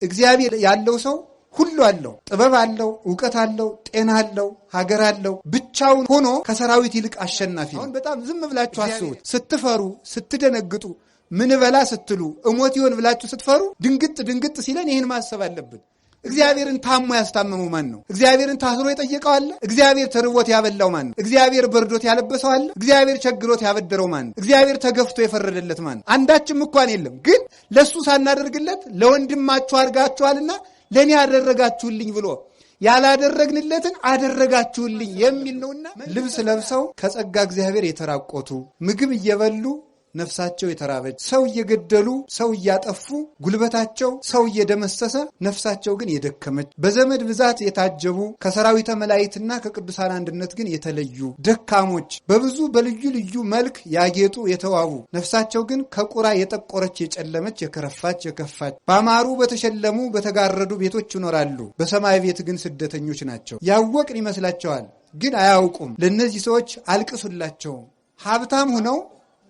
እግዚአብሔር ያለው ሰው ሁሉ አለው። ጥበብ አለው፣ ዕውቀት አለው፣ ጤና አለው፣ ሀገር አለው። ብቻውን ሆኖ ከሰራዊት ይልቅ አሸናፊ ነው። አሁን በጣም ዝም ብላችሁ አስቡት። ስትፈሩ፣ ስትደነግጡ፣ ምን በላ ስትሉ፣ እሞት ይሆን ብላችሁ ስትፈሩ ድንግጥ ሲለን ይህን ማሰብ አለብን። እግዚአብሔርን ታሞ ያስታመመው ማን ነው? እግዚአብሔርን ታስሮ የጠየቀው አለ? እግዚአብሔር ተርቦት ያበላው ማን ነው? እግዚአብሔር በርዶት ያለበሰው አለ? እግዚአብሔር ቸግሮት ያበደረው ማን ነው? እግዚአብሔር ተገፍቶ የፈረደለት ማን ነው? አንዳችም እንኳን የለም። ግን ለሱ ሳናደርግለት ለወንድማችሁ አድርጋችኋልና ለኔ ያደረጋችሁልኝ ብሎ ያላደረግንለትን አደረጋችሁልኝ የሚል ነውና ልብስ ለብሰው ከጸጋ እግዚአብሔር የተራቆቱ ምግብ እየበሉ ነፍሳቸው የተራበች ሰው እየገደሉ ሰው እያጠፉ ጉልበታቸው ሰው እየደመሰሰ ነፍሳቸው ግን የደከመች በዘመድ ብዛት የታጀቡ ከሰራዊተ መላእክትና ከቅዱሳን አንድነት ግን የተለዩ ደካሞች በብዙ በልዩ ልዩ መልክ ያጌጡ የተዋቡ ነፍሳቸው ግን ከቁራ የጠቆረች የጨለመች የከረፋች የከፋች ባማሩ በተሸለሙ በተጋረዱ ቤቶች ይኖራሉ። በሰማይ ቤት ግን ስደተኞች ናቸው። ያወቅን ይመስላቸዋል፣ ግን አያውቁም። ለእነዚህ ሰዎች አልቅሱላቸው። ሀብታም ሆነው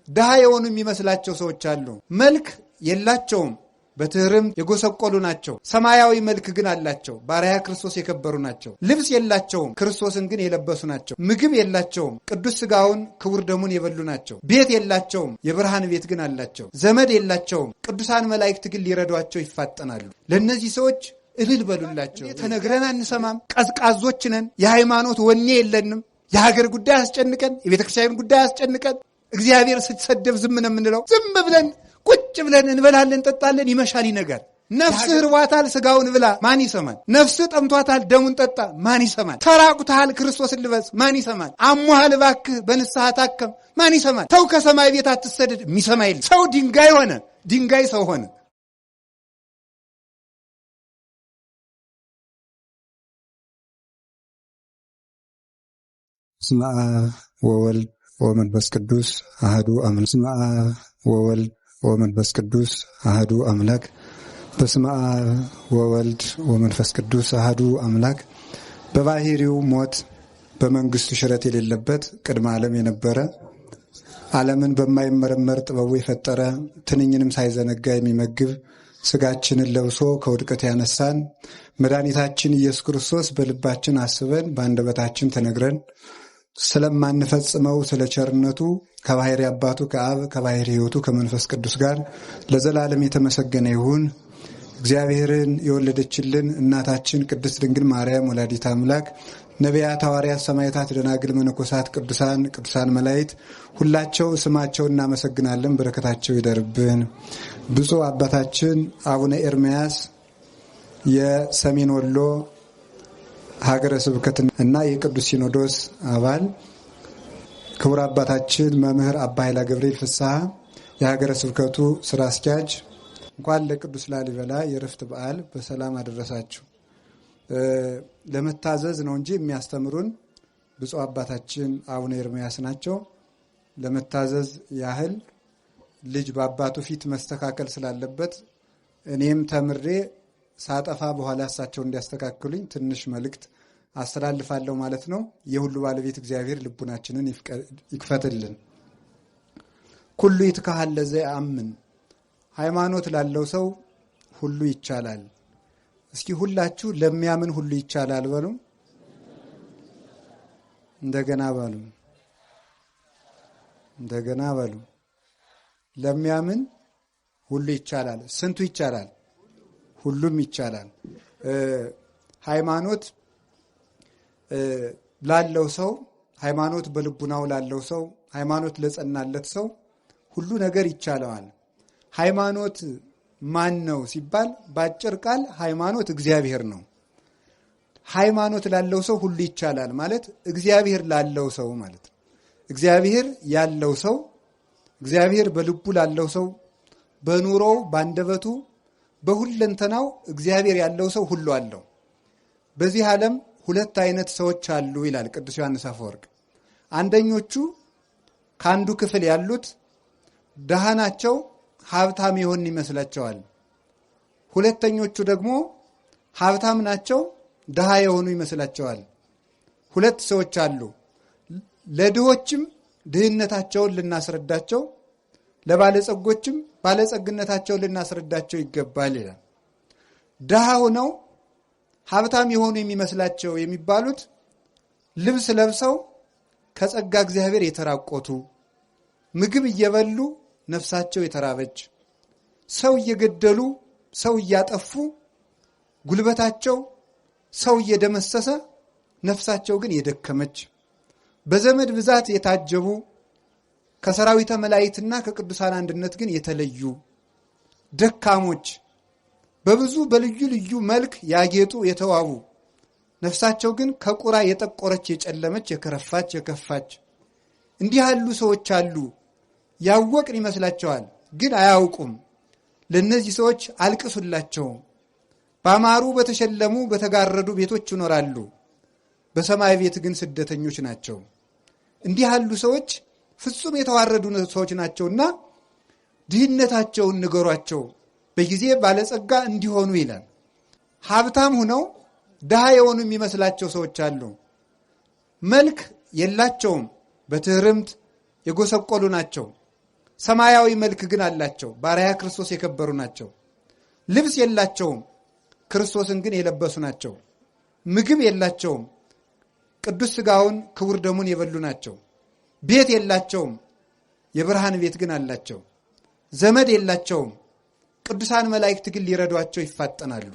ድሃ የሆኑ የሚመስላቸው ሰዎች አሉ። መልክ የላቸውም፣ በትህርም የጎሰቆሉ ናቸው። ሰማያዊ መልክ ግን አላቸው። ባሪያ ክርስቶስ የከበሩ ናቸው። ልብስ የላቸውም፣ ክርስቶስን ግን የለበሱ ናቸው። ምግብ የላቸውም፣ ቅዱስ ሥጋውን ክቡር ደሙን የበሉ ናቸው። ቤት የላቸውም፣ የብርሃን ቤት ግን አላቸው። ዘመድ የላቸውም፣ ቅዱሳን መላእክት ግን ሊረዷቸው ይፋጠናሉ። ለእነዚህ ሰዎች እልል በሉላቸው። ተነግረን አንሰማም፣ ቀዝቃዞች ነን፣ የሃይማኖት ወኔ የለንም፣ የሀገር ጉዳይ አስጨንቀን፣ የቤተክርስቲያን ጉዳይ አስጨንቀን እግዚአብሔር ስትሰደብ ዝም ነው የምንለው። ዝም ብለን ቁጭ ብለን እንበላለን፣ እንጠጣለን፣ ይመሻል ይነጋል። ነፍስህ ርቧታል፣ ስጋውን ብላ፣ ማን ይሰማል? ነፍስህ ጠምቷታል፣ ደሙን ጠጣ፣ ማን ይሰማል? ተራቁተሃል፣ ክርስቶስን ልበስ፣ ማን ይሰማል? አሞሃል፣ እባክህ በንስሐ ታከም፣ ማን ይሰማል? ተው ከሰማይ ቤት አትሰደድ፣ የሚሰማ የለም። ሰው ድንጋይ ሆነ፣ ድንጋይ ሰው ሆነ። በስመ አብ ወወልድ ወመንፈስ ቅዱስ አሐዱ አምላክ። በስመ አብ ወወልድ ወመንፈስ ቅዱስ አሐዱ አምላክ። በስመ አብ ወወልድ ወመንፈስ ቅዱስ አሐዱ አምላክ። በባህሪው ሞት በመንግስቱ ሽረት የሌለበት ቅድመ ዓለም የነበረ ዓለምን በማይመረመር ጥበቡ የፈጠረ ትንኝንም ሳይዘነጋ የሚመግብ ስጋችንን ለብሶ ከውድቀት ያነሳን መድኃኒታችን ኢየሱስ ክርስቶስ በልባችን አስበን በአንደበታችን ተነግረን ስለማንፈጽመው ስለ ቸርነቱ ከባህሪ አባቱ ከአብ ከባህሪ ሕይወቱ ከመንፈስ ቅዱስ ጋር ለዘላለም የተመሰገነ ይሁን። እግዚአብሔርን የወለደችልን እናታችን ቅድስት ድንግል ማርያም ወላዲተ አምላክ፣ ነቢያት፣ ሐዋርያት፣ ሰማዕታት፣ ደናግል፣ መነኮሳት፣ ቅዱሳን መላእክት ሁላቸው ስማቸውን እናመሰግናለን። በረከታቸው ይደርብን። ብፁዕ አባታችን አቡነ ኤርምያስ የሰሜን ወሎ ሀገረ ስብከት እና የቅዱስ ሲኖዶስ አባል፣ ክቡር አባታችን መምህር አባ ኃይለ ገብርኤል ፍስሐ የሀገረ ስብከቱ ስራ አስኪያጅ፣ እንኳን ለቅዱስ ላሊበላ የዕረፍት በዓል በሰላም አደረሳችሁ። ለመታዘዝ ነው እንጂ የሚያስተምሩን ብፁዕ አባታችን አቡነ ኤርምያስ ናቸው። ለመታዘዝ ያህል ልጅ በአባቱ ፊት መስተካከል ስላለበት እኔም ተምሬ ሳጠፋ በኋላ እሳቸው እንዲያስተካክሉኝ ትንሽ መልእክት አስተላልፋለሁ ማለት ነው። የሁሉ ባለቤት እግዚአብሔር ልቡናችንን ይክፈትልን። ኩሉ ይትካሃል ለዘየአምን፣ ሃይማኖት ላለው ሰው ሁሉ ይቻላል። እስኪ ሁላችሁ ለሚያምን ሁሉ ይቻላል በሉ። እንደገና በሉ። ለሚያምን ሁሉ ይቻላል። ስንቱ ይቻላል? ሁሉም ይቻላል። ሃይማኖት ላለው ሰው፣ ሃይማኖት በልቡናው ላለው ሰው፣ ሃይማኖት ለጸናለት ሰው ሁሉ ነገር ይቻለዋል። ሃይማኖት ማን ነው ሲባል ባጭር ቃል ሃይማኖት እግዚአብሔር ነው። ሃይማኖት ላለው ሰው ሁሉ ይቻላል ማለት እግዚአብሔር ላለው ሰው ማለት ነው። እግዚአብሔር ያለው ሰው፣ እግዚአብሔር በልቡ ላለው ሰው፣ በኑሮው ባንደበቱ በሁለንተናው እግዚአብሔር ያለው ሰው ሁሉ አለው። በዚህ ዓለም ሁለት አይነት ሰዎች አሉ ይላል ቅዱስ ዮሐንስ አፈወርቅ። አንደኞቹ ከአንዱ ክፍል ያሉት ድሃ ናቸው፣ ሀብታም የሆን ይመስላቸዋል። ሁለተኞቹ ደግሞ ሀብታም ናቸው፣ ድሃ የሆኑ ይመስላቸዋል። ሁለት ሰዎች አሉ። ለድሆችም ድህነታቸውን ልናስረዳቸው፣ ለባለጸጎችም ባለጸግነታቸውን ልናስረዳቸው ይገባል ይላል። ድሃ ሆነው ሀብታም የሆኑ የሚመስላቸው የሚባሉት ልብስ ለብሰው ከጸጋ እግዚአብሔር የተራቆቱ ምግብ እየበሉ ነፍሳቸው የተራበች ሰው እየገደሉ ሰው እያጠፉ ጉልበታቸው ሰው እየደመሰሰ ነፍሳቸው ግን የደከመች በዘመድ ብዛት የታጀቡ ከሰራዊተ መላእክትና ከቅዱሳን አንድነት ግን የተለዩ ደካሞች በብዙ በልዩ ልዩ መልክ ያጌጡ የተዋቡ ነፍሳቸው ግን ከቁራ የጠቆረች የጨለመች የከረፋች የከፋች እንዲህ ያሉ ሰዎች አሉ። ያወቅን ይመስላቸዋል ግን አያውቁም። ለነዚህ ሰዎች አልቅሱላቸው። ባማሩ በተሸለሙ በተጋረዱ ቤቶች ይኖራሉ፣ በሰማይ ቤት ግን ስደተኞች ናቸው። እንዲህ ያሉ ሰዎች ፍጹም የተዋረዱ ሰዎች ናቸውና ድህነታቸውን ንገሯቸው በጊዜ ባለጸጋ እንዲሆኑ ይላል። ሀብታም ሆነው ድሃ የሆኑ የሚመስላቸው ሰዎች አሉ። መልክ የላቸውም፣ በትህርምት የጎሰቆሉ ናቸው። ሰማያዊ መልክ ግን አላቸው፣ ባሪያ ክርስቶስ የከበሩ ናቸው። ልብስ የላቸውም፣ ክርስቶስን ግን የለበሱ ናቸው። ምግብ የላቸውም፣ ቅዱስ ሥጋውን ክቡር ደሙን የበሉ ናቸው። ቤት የላቸውም፣ የብርሃን ቤት ግን አላቸው። ዘመድ የላቸውም፣ ቅዱሳን መላእክት ግን ሊረዷቸው ይፋጠናሉ።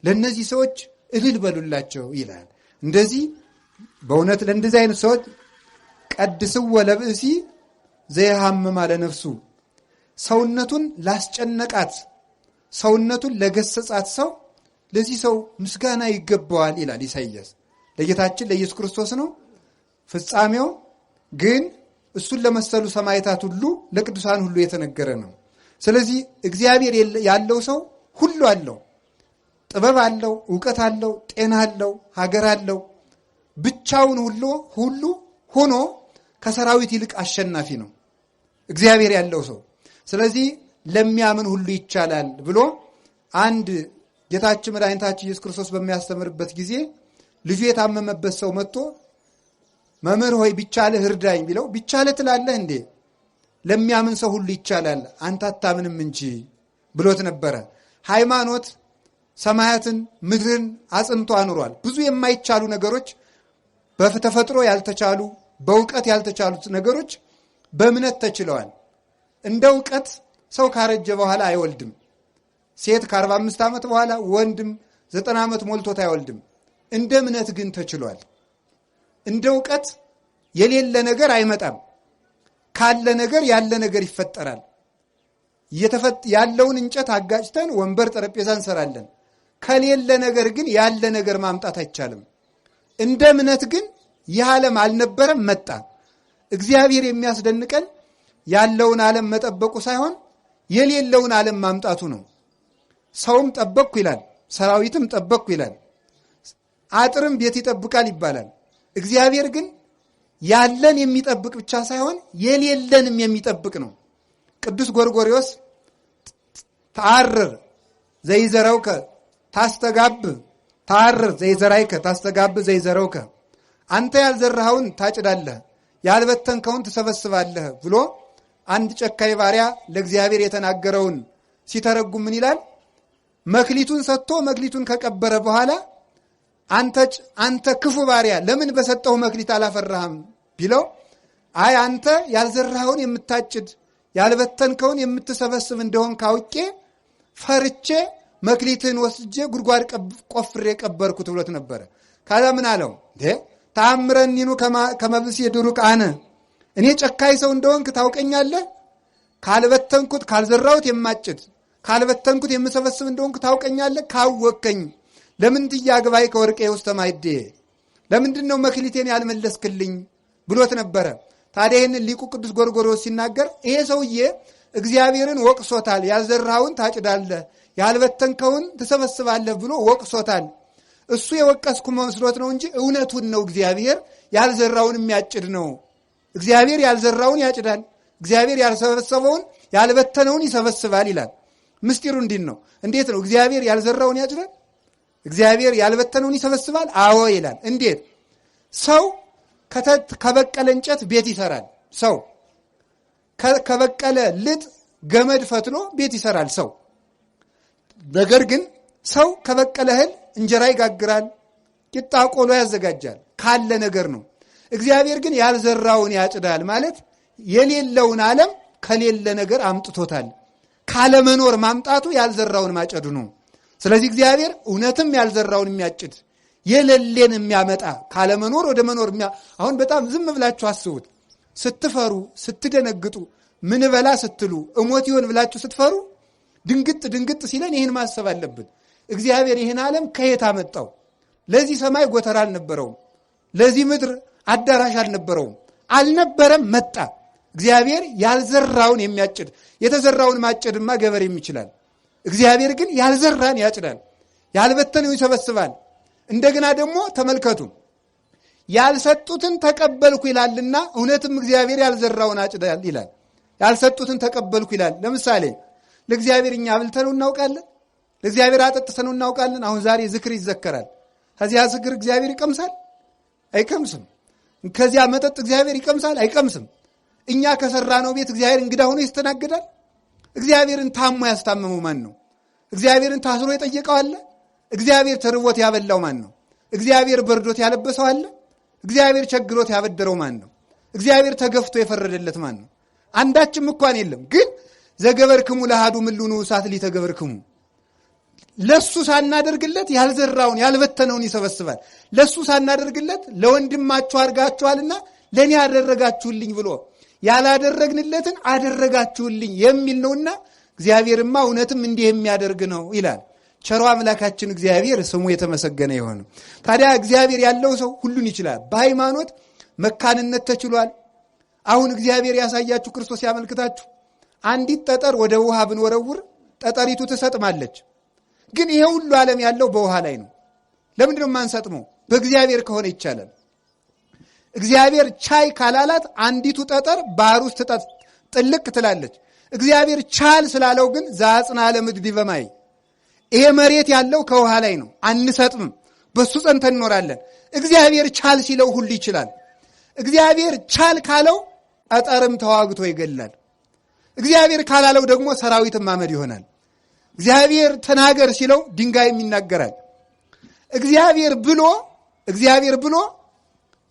ለነዚህ ሰዎች እልል በሉላቸው ይላል። እንደዚህ በእውነት ለእንደዚህ አይነት ሰዎች ቀድስዎ ለብእሲ ዘይሃምም አለ ነፍሱ ሰውነቱን ላስጨነቃት ሰውነቱን ለገሰጻት ሰው ለዚህ ሰው ምስጋና ይገባዋል ይላል ኢሳይያስ። ለጌታችን ለኢየሱስ ክርስቶስ ነው ፍጻሜው፣ ግን እሱን ለመሰሉ ሰማዕታት ሁሉ ለቅዱሳን ሁሉ የተነገረ ነው። ስለዚህ እግዚአብሔር ያለው ሰው ሁሉ አለው። ጥበብ አለው፣ ዕውቀት አለው፣ ጤና አለው፣ ሀገር አለው። ብቻውን ሁሉ ሆኖ ከሰራዊት ይልቅ አሸናፊ ነው እግዚአብሔር ያለው ሰው። ስለዚህ ለሚያምን ሁሉ ይቻላል ብሎ አንድ ጌታችን መድኃኒታችን ኢየሱስ ክርስቶስ በሚያስተምርበት ጊዜ ልጁ የታመመበት ሰው መጥቶ መምህር ሆይ ቢቻልህ እርዳኝ ቢለው ቢቻልህ ትላለህ እንዴ? ለሚያምን ሰው ሁሉ ይቻላል አንተ አታምንም እንጂ ብሎት ነበረ። ሃይማኖት ሰማያትን ምድርን አጽንቶ አኑሯል። ብዙ የማይቻሉ ነገሮች በተፈጥሮ ያልተቻሉ በእውቀት ያልተቻሉት ነገሮች በእምነት ተችለዋል። እንደ እውቀት ሰው ካረጀ በኋላ አይወልድም። ሴት ከ45 ዓመት በኋላ ወንድም 90 ዓመት ሞልቶት አይወልድም። እንደ እምነት ግን ተችሏል። እንደ እውቀት የሌለ ነገር አይመጣም። ካለ ነገር ያለ ነገር ይፈጠራል። ያለውን እንጨት አጋጭተን ወንበር ጠረጴዛ እንሰራለን። ከሌለ ነገር ግን ያለ ነገር ማምጣት አይቻልም። እንደ እምነት ግን ይህ ዓለም አልነበረም፣ መጣ። እግዚአብሔር የሚያስደንቀን ያለውን ዓለም መጠበቁ ሳይሆን የሌለውን ዓለም ማምጣቱ ነው። ሰውም ጠበቅኩ ይላል፣ ሰራዊትም ጠበቅኩ ይላል፣ አጥርም ቤት ይጠብቃል ይባላል። እግዚአብሔር ግን ያለን የሚጠብቅ ብቻ ሳይሆን የሌለንም የሚጠብቅ ነው። ቅዱስ ጎርጎርዮስ ተአርር ዘይዘረውከ ታስተጋብ ተአርር ዘይዘራይከ ታስተጋብ ዘይዘረውከ፣ አንተ ያልዘራኸውን ታጭዳለህ ያልበተንከውን ትሰበስባለህ ብሎ አንድ ጨካኝ ባሪያ ለእግዚአብሔር የተናገረውን ሲተረጉም ምን ይላል? መክሊቱን ሰጥቶ መክሊቱን ከቀበረ በኋላ አንተ ክፉ ባሪያ ለምን በሰጠው መክሊት አላፈራህም ቢለው፣ አይ አንተ ያልዘራኸውን የምታጭድ ያልበተንከውን የምትሰበስብ እንደሆን ካውቄ ፈርቼ መክሊትህን ወስጄ ጉድጓድ ቆፍሬ ቀበርኩት ብሎት ነበረ። ካዛ ምን አለው? ተአምረኒኑ ከመብልስ የድሩቅ አነ፣ እኔ ጨካኝ ሰው እንደሆንክ ታውቀኛለህ። ካልበተንኩት ካልዘራሁት የማጭድ ካልበተንኩት የምሰበስብ እንደሆንክ ታውቀኛለህ። ካወከኝ ለምን ትያግባይ ከወርቄ ውስጥ ማይዴ፣ ለምንድን ነው መክሊቴን ያልመለስክልኝ ብሎት ነበረ። ታዲያ ይህንን ሊቁ ቅዱስ ጎርጎርዮስ ሲናገር ይሄ ሰውዬ እግዚአብሔርን ወቅሶታል። ያልዘራኸውን ታጭዳለህ ያልበተንከውን ትሰበስባለህ ብሎ ወቅሶታል። እሱ የወቀስኩ መስሎት ነው እንጂ እውነቱን ነው። እግዚአብሔር ያልዘራውን የሚያጭድ ነው። እግዚአብሔር ያልዘራውን ያጭዳል፣ እግዚአብሔር ያልሰበሰበውን ያልበተነውን ይሰበስባል ይላል። ምስጢሩ እንዲህ ነው። እንዴት ነው እግዚአብሔር ያልዘራውን ያጭዳል? እግዚአብሔር ያልበተነውን ይሰበስባል? አዎ ይላል። እንዴት? ሰው ከበቀለ እንጨት ቤት ይሰራል። ሰው ከበቀለ ልጥ ገመድ ፈትሎ ቤት ይሰራል ሰው። ነገር ግን ሰው ከበቀለ እህል እንጀራ ይጋግራል፣ ቂጣ ቆሎ ያዘጋጃል፣ ካለ ነገር ነው። እግዚአብሔር ግን ያልዘራውን ያጭዳል ማለት የሌለውን ዓለም ከሌለ ነገር አምጥቶታል። ካለመኖር ማምጣቱ ያልዘራውን ማጨዱ ነው። ስለዚህ እግዚአብሔር እውነትም ያልዘራውን የሚያጭድ የሌለን የሚያመጣ ካለመኖር ወደ መኖር አሁን በጣም ዝም ብላችሁ አስቡት። ስትፈሩ ስትደነግጡ ምን በላ ስትሉ እሞት ይሆን ብላችሁ ስትፈሩ ድንግጥ ሲለን ይህን ማሰብ አለብን። እግዚአብሔር ይህን ዓለም ከየት አመጣው? ለዚህ ሰማይ ጎተራ አልነበረውም። ለዚህ ምድር አዳራሽ አልነበረውም። አልነበረም፣ መጣ። እግዚአብሔር ያልዘራውን የሚያጭድ የተዘራውን ማጨድማ ገበሬም ይችላል። እግዚአብሔር ግን ያልዘራን ያጭዳል፣ ያልበተነው ይሰበስባል። እንደገና ደግሞ ተመልከቱ፣ ያልሰጡትን ተቀበልኩ ይላልና እውነትም እግዚአብሔር ያልዘራውን አጭዳል ይላል። ያልሰጡትን ተቀበልኩ ይላል። ለምሳሌ ለእግዚአብሔር እኛ አብልተነው እናውቃለን? ለእግዚአብሔር አጠጥተነው እናውቃለን? አሁን ዛሬ ዝክር ይዘከራል። ከዚያ ዝክር እግዚአብሔር ይቀምሳል? አይቀምስም። ከዚያ መጠጥ እግዚአብሔር ይቀምሳል? አይቀምስም። እኛ ከሰራነው ቤት እግዚአብሔር እንግዳ ሆኖ ይስተናግዳል? እግዚአብሔርን ታሞ ያስታመመው ማን ነው? እግዚአብሔርን ታስሮ የጠየቀው አለ? እግዚአብሔር ተርቦት ያበላው ማን ነው? እግዚአብሔር በርዶት ያለበሰው አለ? እግዚአብሔር ቸግሮት ያበደረው ማን ነው? እግዚአብሔር ተገፍቶ የፈረደለት ማን ነው? አንዳችም እንኳን የለም። ግን ዘገበርክሙ ለአሐዱ ምሉኑ እሳት ሊተገበርክሙ፣ ለሱ ሳናደርግለት ያልዘራውን ያልበተነውን ይሰበስባል። ለሱ ሳናደርግለት ለወንድማችሁ አድርጋችኋልና ለእኔ አደረጋችሁልኝ ብሎ ያላደረግንለትን አደረጋችሁልኝ የሚል ነውና እግዚአብሔርማ እውነትም እንዲህ የሚያደርግ ነው ይላል። ቸሮ አምላካችን እግዚአብሔር ስሙ የተመሰገነ ይሁን። ታዲያ እግዚአብሔር ያለው ሰው ሁሉን ይችላል። በሃይማኖት መካንነት ተችሏል። አሁን እግዚአብሔር ያሳያችሁ ክርስቶስ ያመልክታችሁ። አንዲት ጠጠር ወደ ውሃ ብንወረውር ጠጠሪቱ ትሰጥማለች። ግን ይሄ ሁሉ ዓለም ያለው በውሃ ላይ ነው። ለምንድን ነው የማንሰጥመው? በእግዚአብሔር ከሆነ ይቻላል። እግዚአብሔር ቻይ ካላላት አንዲቱ ጠጠር ባህር ውስጥ ጥልቅ ትላለች። እግዚአብሔር ቻል ስላለው ግን ዘአጽንዐ ለምድር ዲበ ማይ፣ ይሄ መሬት ያለው ከውሃ ላይ ነው። አንሰጥምም፣ በሱ ጸንተን እንኖራለን። እግዚአብሔር ቻል ሲለው ሁሉ ይችላል። እግዚአብሔር ቻል ካለው ጠጠርም ተዋግቶ ይገላል። እግዚአብሔር ካላለው ደግሞ ሰራዊትም ማመድ ይሆናል። እግዚአብሔር ተናገር ሲለው ድንጋይም ይናገራል። እግዚአብሔር ብሎ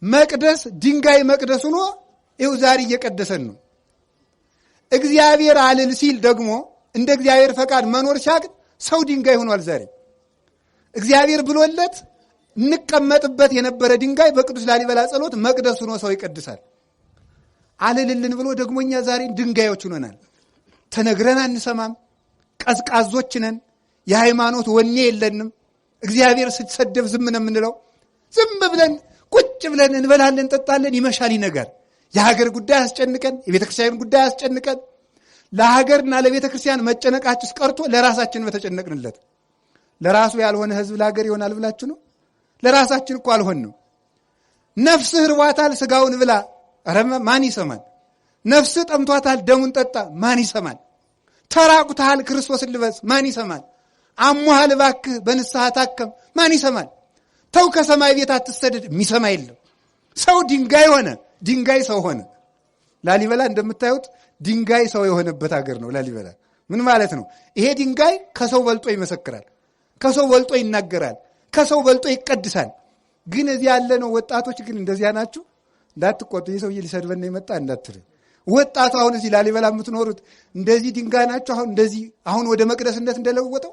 መቅደስ ድንጋይ መቅደስ ሆኖ ይኸው ዛሬ እየቀደሰን ነው። እግዚአብሔር አልል ሲል ደግሞ እንደ እግዚአብሔር ፈቃድ መኖር ሲያቅት ሰው ድንጋይ ሆኗል። ዛሬ እግዚአብሔር ብሎለት እንቀመጥበት የነበረ ድንጋይ በቅዱስ ላሊበላ ጸሎት መቅደስ ሆኖ ሰው ይቀድሳል። አልልልን ብሎ ደግሞ እኛ ዛሬ ድንጋዮች ሆነናል። ተነግረን አንሰማም። ቀዝቃዞች ነን። የሃይማኖት ወኔ የለንም። እግዚአብሔር ስትሰደብ ዝም ነው የምንለው። ዝም ብለን ቁጭ ብለን እንበላለን፣ እንጠጣለን፣ ይመሻል ይነጋል። የሀገር ጉዳይ አስጨንቀን፣ የቤተ ክርስቲያን ጉዳይ አስጨንቀን፣ ለሀገርና ለቤተ ክርስቲያን መጨነቃችስ ቀርቶ ለራሳችን በተጨነቅንለት። ለራሱ ያልሆነ ህዝብ ለሀገር ይሆናል ብላችሁ ነው? ለራሳችን እኮ አልሆንም። ነፍስህ ርቧታል፣ ስጋውን ብላ፣ ኧረ ማን ይሰማል? ነፍስህ ጠምቷታል፣ ደሙን ጠጣ፣ ማን ይሰማል? ተራቁተሃል፣ ክርስቶስን ልበስ፣ ማን ይሰማል? አሞሃል፣ እባክህ በንስሐ ታከም፣ ማን ይሰማል? ተው ከሰማይ ቤት አትሰደድ፣ የሚሰማ የለም። ሰው ድንጋይ ሆነ፣ ድንጋይ ሰው ሆነ። ላሊበላ እንደምታዩት ድንጋይ ሰው የሆነበት ሀገር ነው ላሊበላ። ምን ማለት ነው? ይሄ ድንጋይ ከሰው በልጦ ይመሰክራል፣ ከሰው በልጦ ይናገራል፣ ከሰው በልጦ ይቀድሳል። ግን እዚህ ያለነው ወጣቶች ግን እንደዚያ ናችሁ። እንዳትቆጡ፣ ይህ ሰውዬ ሊሰድበን ነው የመጣ እንዳትል። ወጣቱ አሁን እዚህ ላሊበላ የምትኖሩት እንደዚህ ድንጋይ ናቸው። አሁን ወደ መቅደስነት እንደለወጠው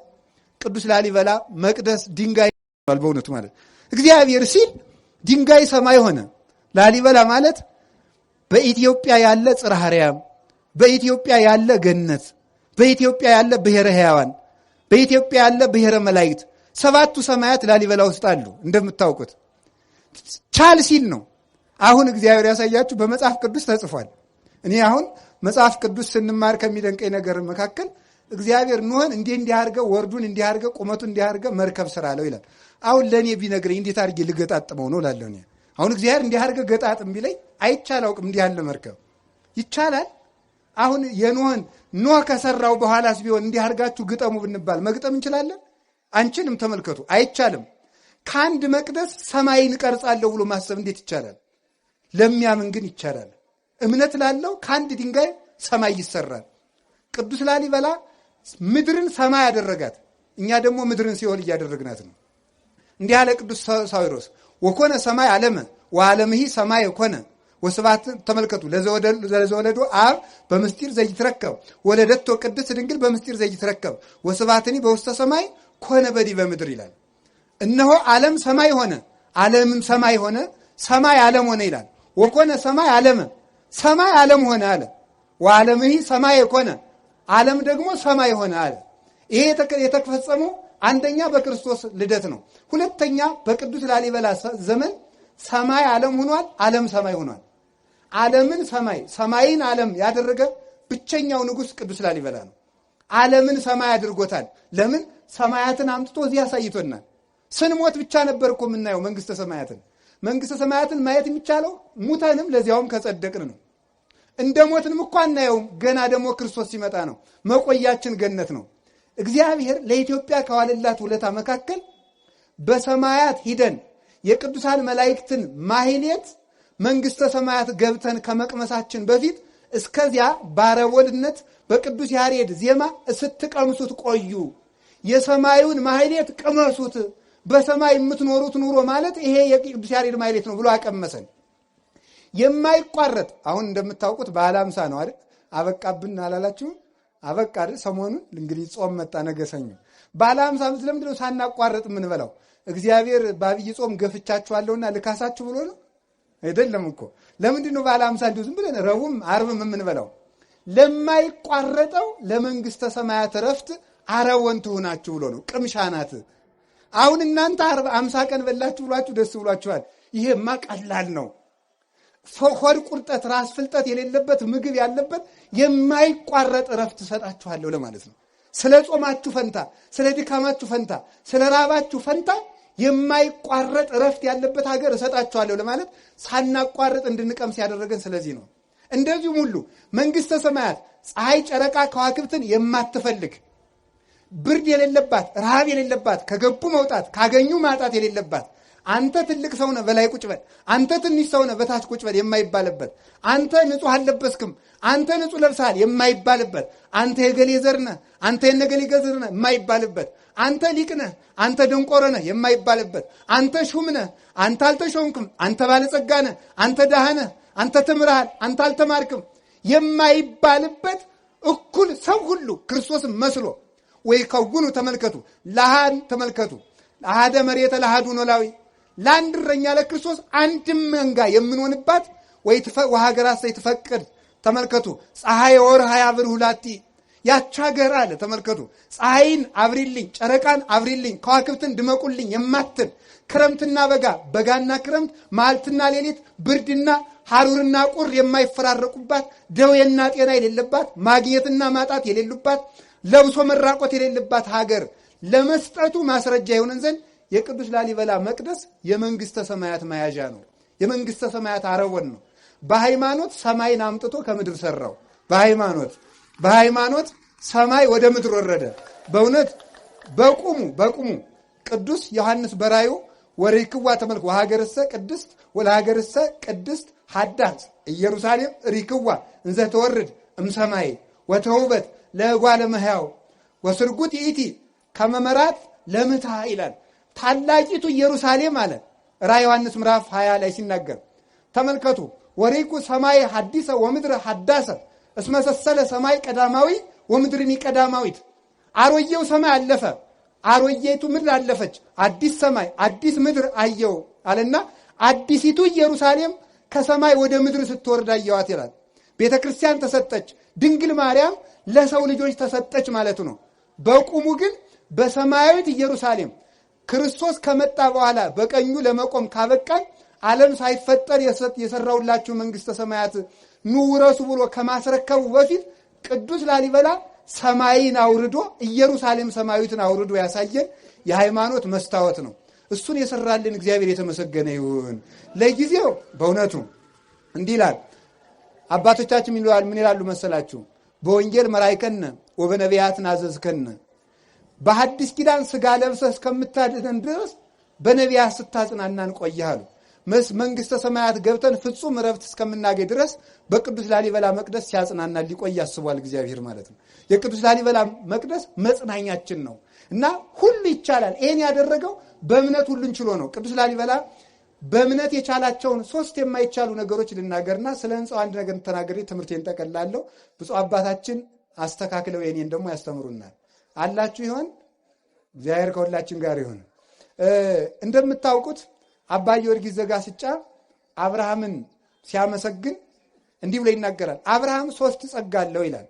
ቅዱስ ላሊበላ መቅደስ ድንጋይ ነው በእውነቱ ማለት። እግዚአብሔር ሲል ድንጋይ ሰማይ ሆነ። ላሊበላ ማለት በኢትዮጵያ ያለ ጽርሐ አርያም፣ በኢትዮጵያ ያለ ገነት፣ በኢትዮጵያ ያለ ብሔረ ሕያዋን፣ በኢትዮጵያ ያለ ብሔረ መላእክት፣ ሰባቱ ሰማያት ላሊበላ ውስጥ አሉ። እንደምታውቁት ቻል ሲል ነው። አሁን እግዚአብሔር ያሳያችሁ በመጽሐፍ ቅዱስ ተጽፏል። እኔ አሁን መጽሐፍ ቅዱስ ስንማር ከሚደንቀኝ ነገር መካከል እግዚአብሔር ኖህን እንዲህ አድርገህ ወርዱን እንዲህ አድርገህ ቁመቱን እንዲህ አድርገህ መርከብ ስራ አለው ይላል። አሁን ለእኔ ቢነግረኝ እንዴት አድርጌ ልገጣጥመው ነው እላለሁ። አሁን እግዚአብሔር እንዲህ አድርገህ ገጣጥም ቢለኝ አይቻል አውቅም። እንዲህ ያለ መርከብ ይቻላል? አሁን የኖህን ኖህ ከሰራው በኋላስ ቢሆን እንዲህ አድርጋችሁ ግጠሙ ብንባል መግጠም እንችላለን? አንችልም። ተመልከቱ፣ አይቻልም። ከአንድ መቅደስ ሰማይን እቀርጻለሁ ብሎ ማሰብ እንዴት ይቻላል? ለሚያምን ግን ይቻላል። እምነት ላለው ከአንድ ድንጋይ ሰማይ ይሰራል። ቅዱስ ላሊበላ ምድርን ሰማይ ያደረጋት፣ እኛ ደግሞ ምድርን ሲኦል እያደረግናት ነው። እንዲህ ያለ ቅዱስ ሳዊሮስ ወኮነ ሰማይ ዓለመ ወዓለምሂ ሰማይ ኮነ ወስብሐት ተመልከቱ ለዘወለዶ አብ በምስጢር ዘይትረከብ ወለደቶ ቅድስት ድንግል በምስጢር ዘይትረከብ ወስብሐትኒ በውስተ ሰማይ ኮነ በዲበ ምድር ይላል። እነሆ ዓለም ሰማይ ሆነ፣ ዓለምም ሰማይ ሆነ፣ ሰማይ ዓለም ሆነ ይላል። ወኮነ ሰማይ ዓለመ ሰማይ ዓለም ሆነ አለ። ወዓለምሂ ሰማይ ኮነ ዓለም ደግሞ ሰማይ ሆነ አለ። ይሄ የተፈጸመው አንደኛ በክርስቶስ ልደት ነው። ሁለተኛ በቅዱስ ላሊበላ ዘመን ሰማይ ዓለም ሆኗል፣ ዓለም ሰማይ ሆኗል። ዓለምን ሰማይ ሰማይን ዓለም ያደረገ ብቸኛው ንጉሥ ቅዱስ ላሊበላ ነው። ዓለምን ሰማይ አድርጎታል። ለምን? ሰማያትን አምጥቶ እዚህ ያሳይቶናል። ስንሞት ብቻ ነበር እኮ የምናየው መንግስተ ሰማያትን። መንግስተ ሰማያትን ማየት የሚቻለው ሙተንም ለዚያውም ከጸደቅን ነው። እንደ ሞትንም እኮ አናየውም። ገና ደግሞ ክርስቶስ ሲመጣ ነው። መቆያችን ገነት ነው። እግዚአብሔር ለኢትዮጵያ ከዋለላት ውለታ መካከል በሰማያት ሂደን የቅዱሳን መላእክትን ማህሌት መንግስተ ሰማያት ገብተን ከመቅመሳችን በፊት እስከዚያ ባረቦልነት በቅዱስ ያሬድ ዜማ ስትቀምሱት ቆዩ። የሰማዩን ማህሌት ቅመሱት፣ በሰማይ የምትኖሩት ኑሮ ማለት ይሄ የቅዱስ ያሬድ ማህሌት ነው ብሎ አቀመሰን። የማይቋረጥ አሁን እንደምታውቁት በዓለ ሃምሳ ነው አይደል? አበቃብን አላላችሁም? አበቃ አይደል? ሰሞኑን እንግዲህ ጾም መጣ፣ ነገ ሰኞ በዓለ ሃምሳ ለምንድን ነው ሳናቋረጥ የምንበላው? እግዚአብሔር በአብይ ጾም ገፍቻችኋለሁና ልካሳችሁ ብሎ ነው አይደለም እኮ። ለምንድን ነው በዓለ ሃምሳ እንዲሁ ዝም ብለን ረቡዕም ዓርብም የምንበላው? ለማይቋረጠው ለመንግስተ ሰማያት ረፍት አረወን ትሆናችሁ ብሎ ነው። ቅምሻ ናት። አሁን እናንተ 50 ቀን በላችሁ ብሏችሁ ደስ ብሏችኋል። ይሄማ ቀላል ነው። ሆድ ቁርጠት፣ ራስ ፍልጠት የሌለበት ምግብ ያለበት የማይቋረጥ ረፍት ሰጣችኋለሁ ለማለት ነው። ስለ ጾማችሁ ፈንታ፣ ስለ ድካማችሁ ፈንታ፣ ስለ ራባችሁ ፈንታ የማይቋረጥ ረፍት ያለበት ሀገር እሰጣችኋለሁ ለማለት ሳናቋረጥ እንድንቀምስ ያደረገን ስለዚህ ነው። እንደዚሁም ሁሉ መንግስተ ሰማያት ፀሐይ፣ ጨረቃ፣ ከዋክብትን የማትፈልግ ብርድ የሌለባት፣ ረሃብ የሌለባት፣ ከገቡ መውጣት ካገኙ ማጣት የሌለባት፣ አንተ ትልቅ ሰው ነህ በላይ ቁጭ በል፣ አንተ ትንሽ ሰው ነህ በታች ቁጭ በል የማይባልበት፣ አንተ ንጹህ አልለበስክም፣ አንተ ንጹህ ለብሰሃል የማይባልበት፣ አንተ የገሌ ዘር ነህ፣ አንተ የነገሌ ዘር ነህ የማይባልበት፣ አንተ ሊቅ ነህ፣ አንተ ደንቆሮ ነህ የማይባልበት፣ አንተ ሹም ነህ፣ አንተ አልተሾምክም፣ አንተ ባለጸጋ ነህ፣ አንተ ድሃ ነህ፣ አንተ ተምረሃል፣ አንተ አልተማርክም የማይባልበት እኩል ሰው ሁሉ ክርስቶስን መስሎ ወይ ከውኑ ተመልከቱ ለሃን ተመልከቱ ለሃደ መሬተ ለሃዱ ኖላዊ ለአንድ እረኛ ለክርስቶስ አንድም መንጋ የምንሆንባት ወይ ወሀገራት ዘይትፈቅድ ተመልከቱ ፀሐይ ወርሃ ያብር ሁላቲ ያቻ ሀገር አለ። ተመልከቱ ፀሐይን አብሪልኝ፣ ጨረቃን አብሪልኝ፣ ከዋክብትን ድመቁልኝ የማትል ክረምትና በጋ፣ በጋና ክረምት፣ መዓልትና ሌሊት፣ ብርድና ሐሩርና ቁር የማይፈራረቁባት፣ ደዌና ጤና የሌለባት፣ ማግኘትና ማጣት የሌሉባት፣ ለብሶ መራቆት የሌለባት ሀገር ለመስጠቱ ማስረጃ ይሆነን ዘንድ የቅዱስ ላሊበላ መቅደስ የመንግስተ ሰማያት መያዣ ነው። የመንግስተ ሰማያት አረወን ነው። በሃይማኖት ሰማይን አምጥቶ ከምድር ሰራው። በሃይማኖት ሰማይ ወደ ምድር ወረደ። በእውነት በቁሙ ቅዱስ ዮሐንስ በራዩ ወሪክዋ ተመልክ ወሀገርሰ ቅድስት ወለሀገርሰ ቅድስት ሀዳት ኢየሩሳሌም ሪክዋ እንዘ ተወርድ እምሰማይ ወተውበት ለጓለ መሕያው ወስርጉት ይእቲ ከመመራት ለምታ ይላል። ታላቂቱ ኢየሩሳሌም አለ ራዕየ ዮሐንስ ምዕራፍ 20 ላይ ሲናገር ተመልከቱ። ወሪኩ ሰማይ ሐዲሰ ወምድር ሐዳሰ እስመሰሰለ ሰማይ ቀዳማዊ ወምድርኒ ቀዳማዊት። አሮጌው ሰማይ አለፈ፣ አሮጌቱ ምድር አለፈች፣ አዲስ ሰማይ አዲስ ምድር አየው አለና አዲሲቱ ኢየሩሳሌም ከሰማይ ወደ ምድር ስትወርድ አየዋት ይላል። ቤተ ክርስቲያን ተሰጠች፣ ድንግል ማርያም ለሰው ልጆች ተሰጠች ማለቱ ነው። በቁሙ ግን በሰማያዊት ኢየሩሳሌም ክርስቶስ ከመጣ በኋላ በቀኙ ለመቆም ካበቃን ዓለም ሳይፈጠር የሰራውላችሁ መንግስተ ሰማያት ኑ ውረሱ ብሎ ከማስረከቡ በፊት ቅዱስ ላሊበላ ሰማይን አውርዶ ኢየሩሳሌም ሰማያዊትን አውርዶ ያሳየን የሃይማኖት መስታወት ነው። እሱን የሰራልን እግዚአብሔር የተመሰገነ ይሁን። ለጊዜው በእውነቱ እንዲህ ይላል አባቶቻችን ምን ይላሉ መሰላችሁ? በወንጌል መራይከነ ወበነቢያት ናዘዝከነ። በሐዲስ ኪዳን ስጋ ለብሰህ እስከምታድነን ድረስ በነቢያት ስታጽናናን ቆየሃሉ። መንግስተ ሰማያት ገብተን ፍጹም ረፍት እስከምናገኝ ድረስ በቅዱስ ላሊበላ መቅደስ ሲያጽናና ሊቆይ ያስቧል እግዚአብሔር ማለት ነው። የቅዱስ ላሊበላ መቅደስ መጽናኛችን ነው እና ሁሉ ይቻላል። ይሄን ያደረገው በእምነት ሁሉን ችሎ ነው። ቅዱስ ላሊበላ በእምነት የቻላቸውን 3 የማይቻሉ ነገሮች ልናገርና ስለ ህንጻው አንድ ነገር ተናግሬ ትምህርቴን ጠቀላለሁ። ብፁዕ አባታችን አስተካክለው የኔን ደግሞ ያስተምሩናል። አላችሁ ይሆን? እግዚአብሔር ከሁላችን ጋር ይሁን። እንደምታውቁት አባ ጊዮርጊስ ዘጋስጫ አብርሃምን ሲያመሰግን እንዲህ ብሎ ይናገራል። አብርሃም 3 ጸጋ አለው ይላል።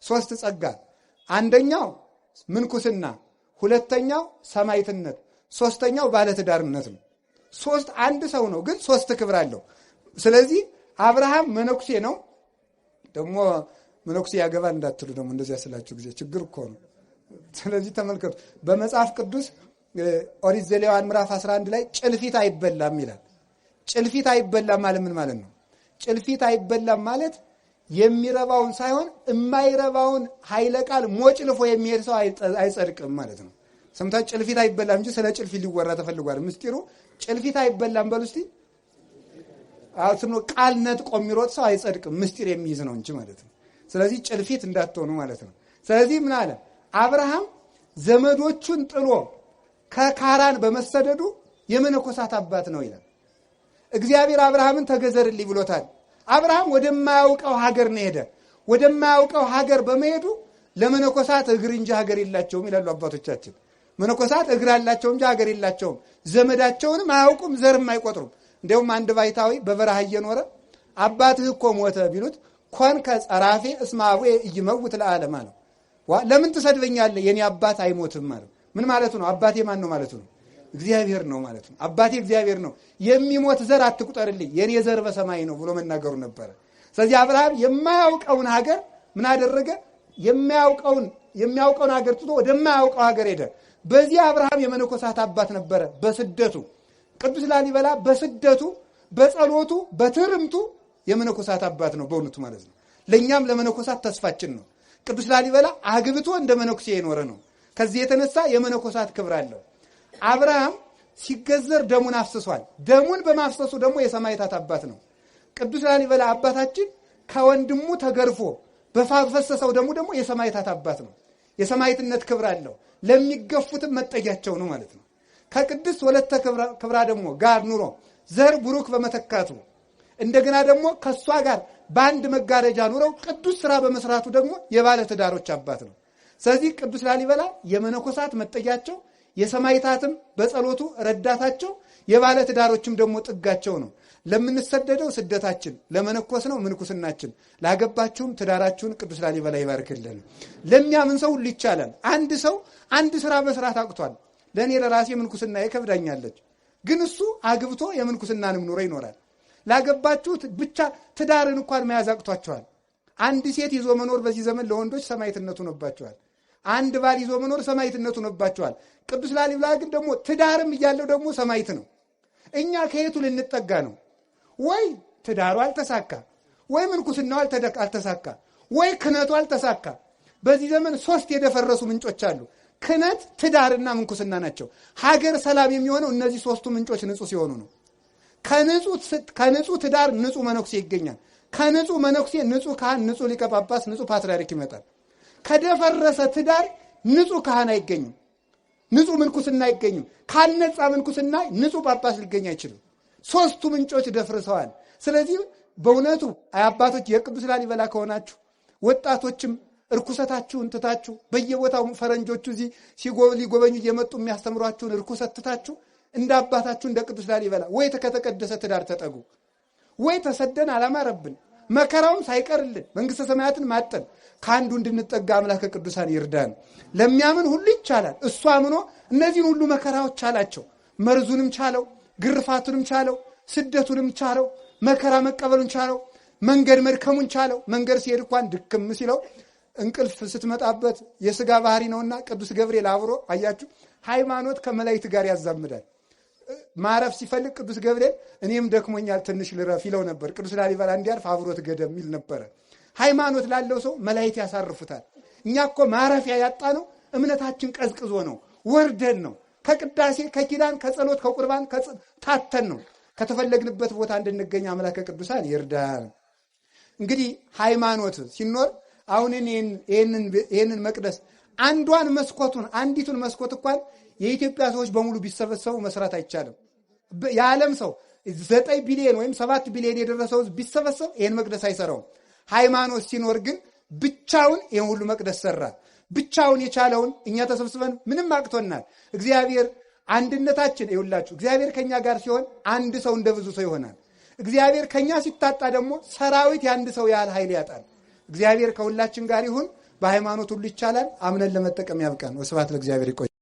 3 ጸጋ፣ አንደኛው ምንኩስና፣ ሁለተኛው ሰማዕትነት፣ ሶስተኛው ባለትዳርነት ነው። 3 አንድ ሰው ነው፣ ግን 3 ክብር አለው። ስለዚህ አብርሃም መነኩሴ ነው። ደግሞ መነኩሴ ያገባል እንዳትሉ ደግሞ እንደዚያ ስላችሁ ጊዜ ችግር እኮ ነው። ስለዚህ ተመልከቱ፣ በመጽሐፍ ቅዱስ ኦሪት ዘሌዋውያን ምዕራፍ 11 ላይ ጭልፊት አይበላም ይላል። ጭልፊት አይበላም ማለት ምን ማለት ነው? ጭልፊት አይበላም ማለት የሚረባውን ሳይሆን የማይረባውን ኃይለ ቃል ሞጭልፎ የሚሄድ ሰው አይጸድቅም ማለት ነው። ሰምታችሁ? ጭልፊት አይበላም እንጂ ስለ ጭልፊት ሊወራ ተፈልጓል። ምስጢሩ ጭልፊት አይበላም በሉ እስቲ። አሁን ቃል ነጥቆ የሚሮጥ ሰው አይጸድቅም፣ ምስጢር የሚይዝ ነው እንጂ ማለት ነው። ስለዚህ ጭልፊት እንዳትሆኑ ማለት ነው። ስለዚህ ምን አለ? አብርሃም ዘመዶቹን ጥሎ ከካራን በመሰደዱ የመነኮሳት አባት ነው ይላል። እግዚአብሔር አብርሃምን ተገዘርልኝ ብሎታል። አብርሃም ወደማያውቀው ሀገር ነው ሄደ። ወደማያውቀው ሀገር በመሄዱ ለመነኮሳት እግር እንጂ ሀገር የላቸውም ይላሉ አባቶቻችን። መነኮሳት እግር አላቸው እንጂ ሀገር የላቸውም። ዘመዳቸውንም አያውቁም፣ ዘርም አይቆጥሩም። እንዲያውም አንድ ባይታዊ በበረሃ እየኖረ አባትህ እኮ ሞተ ቢሉት ኮንከ ጸራፌ እስመ አቡየ ኢይመውት ለዓለም አለው። ለምን ትሰድበኛለህ? የኔ አባት አይሞትም ማለት ምን ማለቱ ነው? አባቴ ማን ነው ማለቱ ነው? እግዚአብሔር ነው ማለት ነው። አባቴ እግዚአብሔር ነው። የሚሞት ዘር አትቁጠርልኝ፣ የኔ ዘር በሰማይ ነው ብሎ መናገሩ ነበረ። ስለዚህ አብርሃም የማያውቀውን ሀገር ምን አደረገ? የሚያውቀውን ሀገር ትቶ ወደማያውቀው ሀገር ሄደ። በዚህ አብርሃም የመነኮሳት አባት ነበረ። በስደቱ ቅዱስ ላሊበላ በስደቱ በጸሎቱ በትርምቱ የመነኮሳት አባት ነው በእውነቱ ማለት ነው። ለእኛም ለመነኮሳት ተስፋችን ነው። ቅዱስ ላሊበላ አግብቶ እንደ መነኩሴ የኖረ ነው። ከዚህ የተነሳ የመነኮሳት ክብር አለው። አብርሃም ሲገዘር ደሙን አፍስሷል። ደሙን በማፍሰሱ ደግሞ የሰማዕታት አባት ነው። ቅዱስ ላሊበላ አባታችን ከወንድሙ ተገርፎ በፈሰሰው ደሙ ደግሞ የሰማዕታት አባት ነው። የሰማዕትነት ክብር አለው። ለሚገፉትም መጠጊያቸው ነው ማለት ነው። ከቅድስት ወለተ ክብራ ደግሞ ጋር ኑሮ ዘር ቡሩክ በመተካቱ እንደገና ደግሞ ከሷ ጋር በአንድ መጋረጃ ኑረው ቅዱስ ስራ በመስራቱ ደግሞ የባለ ትዳሮች አባት ነው። ስለዚህ ቅዱስ ላሊበላ የመነኮሳት መጠጊያቸው፣ የሰማዕታትም በጸሎቱ ረዳታቸው፣ የባለ ትዳሮችም ደግሞ ጥጋቸው ነው። ለምንሰደደው ስደታችን፣ ለመነኮስ ነው ምንኩስናችን። ላገባችሁም ትዳራችሁን ቅዱስ ላሊበላ ይባርክልን። ለሚያምን ሰው ሁሉ ይቻላል። አንድ ሰው አንድ ስራ መስራት አቅቷል። ለእኔ ለራሴ ምንኩስና ይከብዳኛለች፣ ግን እሱ አግብቶ የምንኩስናንም ኑሮ ይኖራል። ላገባችሁት ብቻ ትዳርን እንኳን መያዝ አቅቷቸዋል። አንድ ሴት ይዞ መኖር በዚህ ዘመን ለወንዶች ሰማዕትነቱ ሆኖባቸዋል። አንድ ባል ይዞ መኖር ሰማዕትነቱ ሆኖባቸዋል። ቅዱስ ላሊበላ ግን ደግሞ ትዳርም እያለው ደግሞ ሰማዕት ነው። እኛ ከየቱ ልንጠጋ ነው? ወይ ትዳሩ አልተሳካ፣ ወይ ምንኩስናው አልተሳካ፣ ወይ ክህነቱ አልተሳካ። በዚህ ዘመን 3 የደፈረሱ ምንጮች አሉ። ክህነት፣ ትዳርና ምንኩስና ናቸው። ሀገር ሰላም የሚሆነው እነዚህ 3ቱ ምንጮች ንጹህ ሲሆኑ ነው። ከንጹህ ትዳር ንጹህ መነኩሴ ይገኛል። ከንጹህ መነኩሴ ንጹህ ካህን፣ ንጹህ ሊቀ ጳጳስ፣ ንጹህ ፓትርያርክ ይመጣል። ከደፈረሰ ትዳር ንጹህ ካህን አይገኝም፣ ንጹህ ምንኩስና አይገኝም። ካልነጻ ምንኩስና ንጹህ ጳጳስ ሊገኝ አይችልም። 3ቱ ምንጮች ደፍርሰዋል። ስለዚህ በእውነቱ አባቶች የቅዱስ ላሊበላ ከሆናችሁ ወጣቶችም እርኩሰታችሁን ትታችሁ በየቦታው ፈረንጆቹ እዚህ ሊጎበኙ እየመጡ የሚያስተምሯችሁን እርኩሰት ትታችሁ እንደ አባታችሁ እንደ ቅዱስ ላሊበላ ወይ ከተቀደሰ ትዳር ተጠጉ። ወይ ተሰደን አላማረብን መከራውም ሳይቀርልን መንግስተ ሰማያትን ማጠን ከአንዱ እንድንጠጋ አምላከ ቅዱሳን ይርዳን። ለሚያምን ሁሉ ይቻላል። እሱ አምኖ እነዚህን ሁሉ መከራዎች ቻላቸው። መርዙንም ቻለው፣ ግርፋቱንም ቻለው፣ ስደቱንም ቻለው፣ መከራ መቀበሉን ቻለው፣ መንገድ መድከሙን ቻለው። መንገድ ሲሄድ እንኳን ድክም ሲለው እንቅልፍ ስትመጣበት የሥጋ ባህሪ ነውና ቅዱስ ገብርኤል አብሮ አያችሁ፣ ሃይማኖት ከመላእክት ጋር ያዛምዳል። ማረፍ ሲፈልግ ቅዱስ ገብርኤል እኔም ደክሞኛል ትንሽ ልረፍ ይለው ነበር። ቅዱስ ላሊበላ እንዲያርፍ አብሮት ገደም ይል ነበረ። ሃይማኖት ላለው ሰው መላእክት ያሳርፉታል። እኛ እኮ ማረፊያ ያጣ ነው እምነታችን ቀዝቅዞ ነው፣ ወርደን ነው። ከቅዳሴ ከኪዳን ከጸሎት ከቁርባን ታተን ነው። ከተፈለግንበት ቦታ እንድንገኝ አምላከ ቅዱሳን ይርዳን። እንግዲህ ሃይማኖት ሲኖር አሁን ይህንን መቅደስ አንዲቱን መስኮት እንኳን የኢትዮጵያ ሰዎች በሙሉ ቢሰበሰቡ መስራት አይቻልም። የዓለም ሰው 9 ቢሊዮን ወይም 7 ቢሊዮን የደረሰው ቢሰበሰብ ይህን መቅደስ አይሰራውም። ሃይማኖት ሲኖር ግን ብቻውን ይህን ሁሉ መቅደስ ሰራ። ብቻውን የቻለውን እኛ ተሰብስበን ምንም አቅቶናል። እግዚአብሔር አንድነታችን ይውላችሁ። እግዚአብሔር ከኛ ጋር ሲሆን አንድ ሰው እንደ ብዙ ሰው ይሆናል። እግዚአብሔር ከኛ ሲታጣ ደግሞ ሰራዊት የአንድ ሰው ያህል ኃይል ያጣል። እግዚአብሔር ከሁላችን ጋር ይሁን። በሃይማኖት ሁሉ ይቻላል። አምነን ለመጠቀም ያብቃን። ወስብሐት ለእግዚአብሔር። ይቆይ